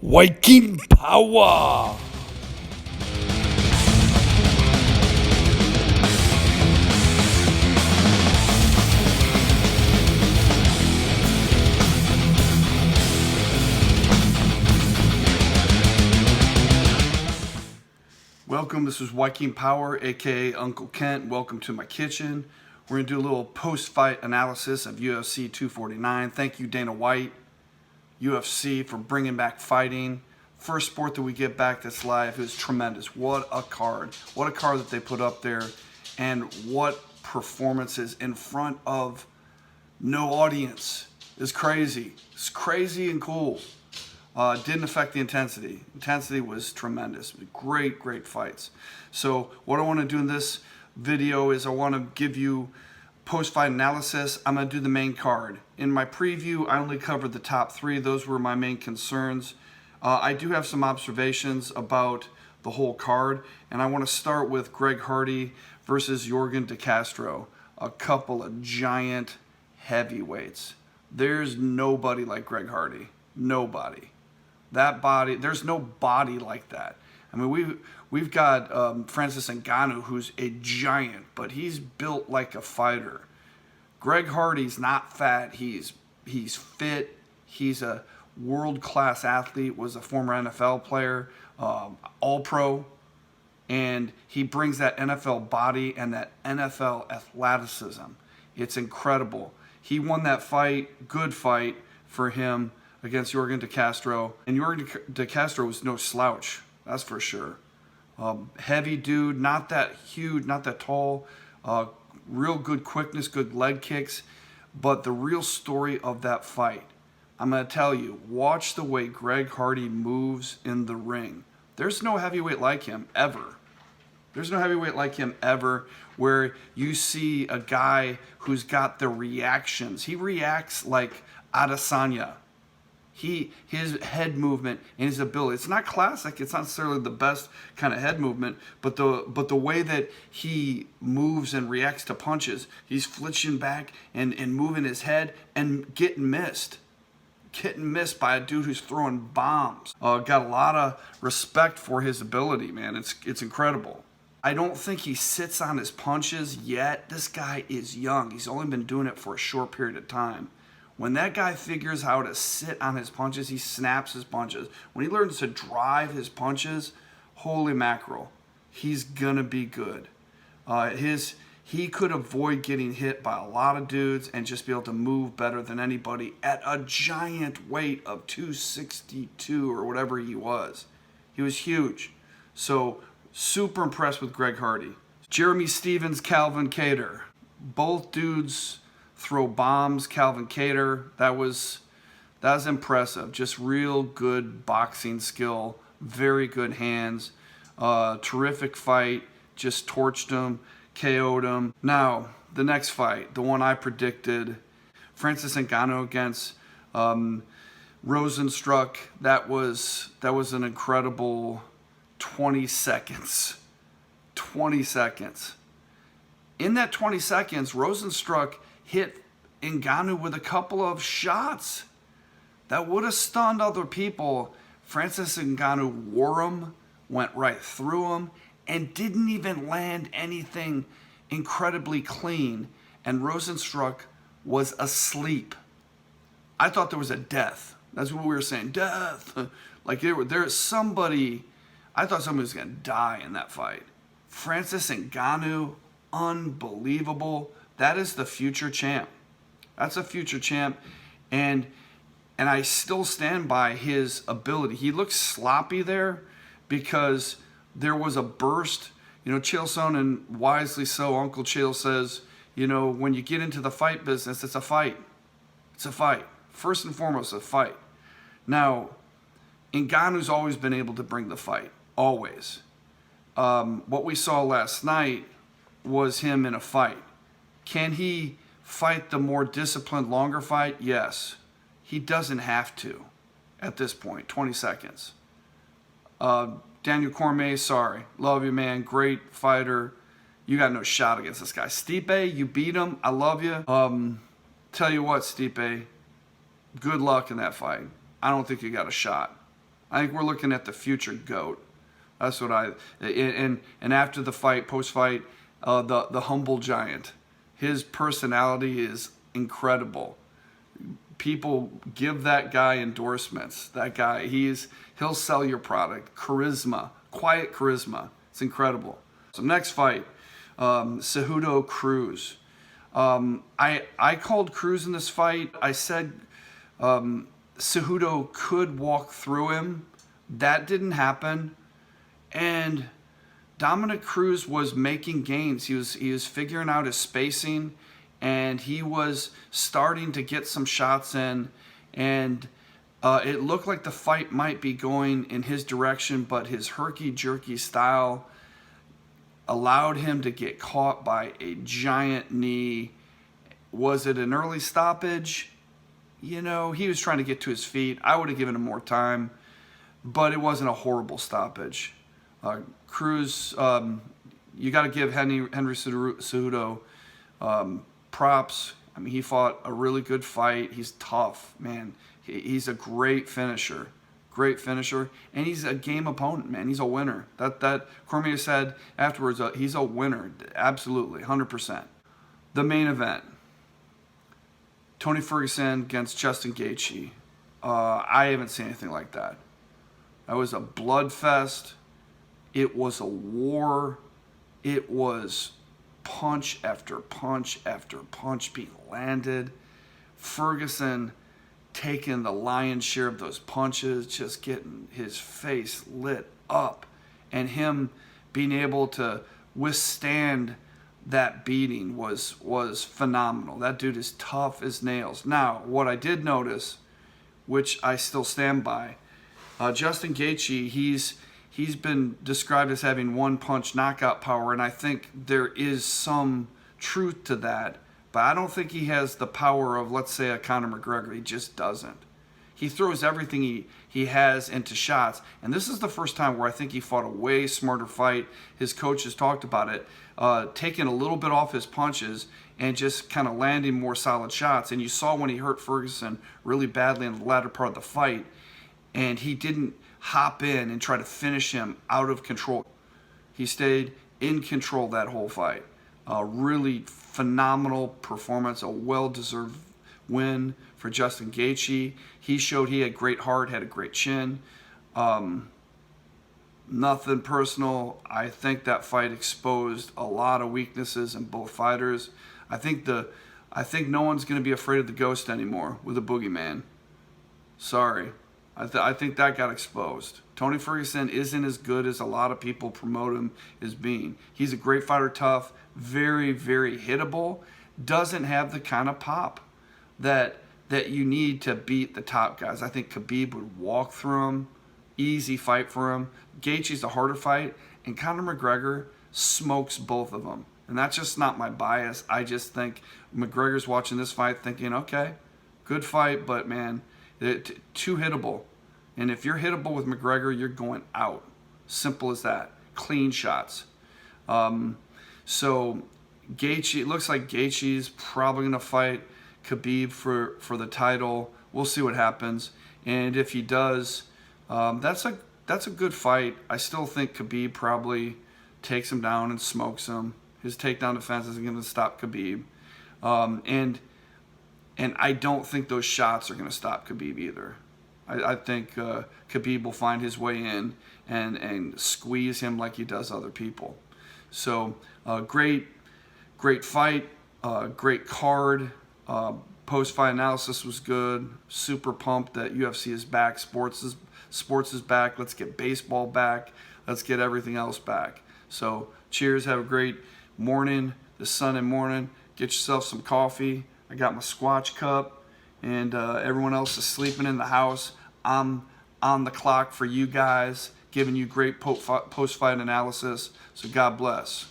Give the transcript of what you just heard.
Viking power. Welcome, this is Viking Power, aka Uncle Kent. Welcome to my kitchen. We're going to do a little post-fight analysis of UFC 249. Thank you, Dana White, UFC, for bringing back fighting. First sport that we get back that's live. It was tremendous. What a card. What a card that they put up there. And what performances in front of no audience. It's crazy. It's crazy and cool. Didn't affect the intensity. Intensity was tremendous. Great, great fights. So what I want to do in this video is I want to give you post-fight analysis. I'm going to do the main card. In my preview, I only covered the top three. Those were my main concerns. I do have some observations about the whole card, and I want to start with Greg Hardy versus Yorgan De Castro, a couple of giant heavyweights. There's nobody like Greg Hardy. Nobody. That body, there's no body like that. I mean, we've got Francis Ngannou, who's a giant, but he's built like a fighter. Greg Hardy's not fat. He's fit. He's a world-class athlete. Was a former NFL player, All-Pro, and he brings that NFL body and that NFL athleticism. It's incredible. He won that fight, good fight for him, against Yorgan De Castro. And Yorgan De Castro was no slouch, that's for sure. Heavy dude, not that huge, not that tall. Real good quickness, good leg kicks. But the real story of that fight, I'm going to tell you, watch the way Greg Hardy moves in the ring. There's no heavyweight like him, ever. There's no heavyweight like him ever, where you see a guy who's got the reactions. He reacts like Adesanya. His head movement and his ability, it's not classic, it's not necessarily the best kind of head movement, but the way that he moves and reacts to punches, he's flinching back and moving his head and getting missed by a dude who's throwing bombs. Got a lot of respect for his ability, man. It's incredible. I don't think he sits on his punches yet. This guy is young. He's only been doing it for a short period of time. When that guy figures how to sit on his punches, he snaps his punches. When he learns to drive his punches, holy mackerel, he's gonna be good. He could avoid getting hit by a lot of dudes and just be able to move better than anybody at a giant weight of 262 or whatever he was. He was huge. So super impressed with Greg Hardy. Jeremy Stephens, Calvin Kattar, both dudes throw bombs. Calvin Kattar, that was impressive. Just real good boxing skill, very good hands, terrific fight. Just torched him, KO'd him. Now the next fight, the one I predicted, Francis Ngannou against Rosenstruck. That was an incredible 20 seconds. 20 seconds. In that 20 seconds, Rosenstruck hit Ngannou with a couple of shots that would have stunned other people. Francis Ngannou wore him, went right through him, and didn't even land anything incredibly clean. And Rosenstruck was asleep. I thought there was a death. That's what we were saying, death. Like there's somebody, I thought somebody was going to die in that fight. Francis Ngannou, unbelievable. That is the future champ. That's a future champ. And I still stand by his ability. He looks sloppy there because there was a burst. You know, Chael Sonnen, wisely so, Uncle Chael says, you know, when you get into the fight business, it's a fight. It's a fight. First and foremost, a fight. Now, Ngannou's always been able to bring the fight. Always. What we saw last night was him in a fight. Can he fight the more disciplined, longer fight? Yes. He doesn't have to at this point. 20 seconds. Daniel Cormier, sorry. Love you, man. Great fighter. You got no shot against this guy. Stipe, you beat him. I love you. Tell you what, Stipe, good luck in that fight. I don't think you got a shot. I think we're looking at the future GOAT. That's what and after the fight, post-fight, the humble giant. His personality is incredible. People give that guy endorsements. That guy, he'll sell your product. Charisma, quiet charisma. It's incredible. So next fight, Cejudo Cruz. I called Cruz in this fight. I said Cejudo could walk through him. That didn't happen. And Dominic Cruz was making gains. He was figuring out his spacing, and he was starting to get some shots in, and it looked like the fight might be going in his direction, but his herky-jerky style allowed him to get caught by a giant knee. Was it an early stoppage? You know, he was trying to get to his feet. I would have given him more time, but it wasn't a horrible stoppage. Cruz, you got to give Henry Cejudo props. I mean, he fought a really good fight. He's tough, man. He's a great finisher, and he's a game opponent, man. He's a winner. That Cormier said afterwards. He's a winner, absolutely, 100%. The main event: Tony Ferguson against Justin Gaethje. I haven't seen anything like that. That was a bloodfest. It was a war. It was punch after punch after punch being landed. Ferguson taking the lion's share of those punches, just getting his face lit up, and him being able to withstand that beating was phenomenal. That dude is tough as nails. Now, what I did notice, which I still stand by, Justin Gaethje, he's been described as having one-punch knockout power, and I think there is some truth to that. But I don't think he has the power of, let's say, a Conor McGregor. He just doesn't. He throws everything he has into shots. And this is the first time where I think he fought a way smarter fight. His coach has talked about it, taking a little bit off his punches and just kind of landing more solid shots. And you saw when he hurt Ferguson really badly in the latter part of the fight, and he didn't hop in and try to finish him out of control. He stayed in control that whole fight. Really phenomenal performance, a well-deserved win for Justin Gaethje. He showed he had great heart, had a great chin. Nothing personal. I think that fight exposed a lot of weaknesses in both fighters. I think no one's going to be afraid of the ghost anymore with the boogeyman. Sorry. I think that got exposed. Tony Ferguson isn't as good as a lot of people promote him as being. He's a great fighter, tough, very, very hittable, doesn't have the kind of pop that you need to beat the top guys. I think Khabib would walk through him, easy fight for him. Gaethje's a harder fight, and Conor McGregor smokes both of them. And that's just not my bias. I just think McGregor's watching this fight thinking, okay, good fight, but man, too hittable. And if you're hittable with McGregor, you're going out. Simple as that. Clean shots. So Gaethje, it looks like Gaethje's probably going to fight Khabib for the title. We'll see what happens. And if he does, that's a good fight. I still think Khabib probably takes him down and smokes him. His takedown defense isn't going to stop Khabib. And I don't think those shots are going to stop Khabib either. I think Khabib will find his way in and squeeze him like he does other people. So great fight, great card. Post-fight analysis was good. Super pumped that UFC is back. Sports is back. Let's get baseball back. Let's get everything else back. So cheers. Have a great morning this Sunday morning. Get yourself some coffee. I got my Squatch cup, and everyone else is sleeping in the house. I'm on the clock for you guys, giving you great post-fight analysis. So God bless.